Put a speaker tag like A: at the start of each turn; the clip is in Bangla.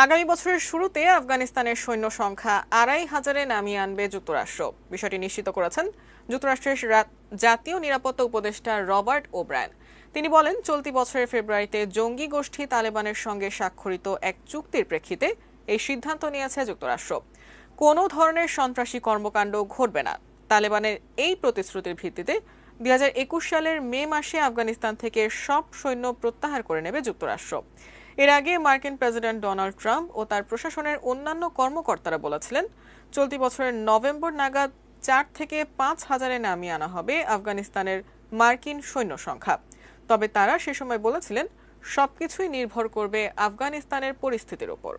A: আগামী বছরের শুরুতে আফগানিস্তানের সৈন্য সংখ্যা ২,৫০০-এ নামিয়ে আনবে যুক্তরাষ্ট্র। বিষয়টি নিশ্চিত করেছেন যুক্তরাষ্ট্রের জাতীয় নিরাপত্তা উপদেষ্টা রবার্ট ওব্রায়ান। তিনি বলেন, চলতি বছরের ফেব্রুয়ারিতে জঙ্গি গোষ্ঠী তালেবানের সঙ্গে স্বাক্ষরিত এক চুক্তির প্রেক্ষিতে এই সিদ্ধান্ত নিয়েছে যুক্তরাষ্ট্র। কোনো ধরনের সন্ত্রাসী কর্মকাণ্ড ঘটবে না। তালেবানের এই প্রতিশ্রুতির ভিত্তিতে ২০২১ সালের মে মাসে আফগানিস্তান থেকে সব সৈন্য প্রত্যাহার করে নেবে যুক্তরাষ্ট্র। এর আগে মার্কিন প্রেসিডেন্ট ডোনাল্ড ট্রাম্প ও তার প্রশাসনের অন্যান্য কর্মকর্তারা বলেছিলেন, চলতি বছরের নভেম্বর নাগাদ ৪ থেকে ৫ হাজারে নামিয়ে আনা হবে আফগানিস্তানের মার্কিন সৈন্য সংখ্যা। তবে তারা সে সময় বলেছিলেন, সবকিছুই নির্ভর করবে আফগানিস্তানের পরিস্থিতির উপর।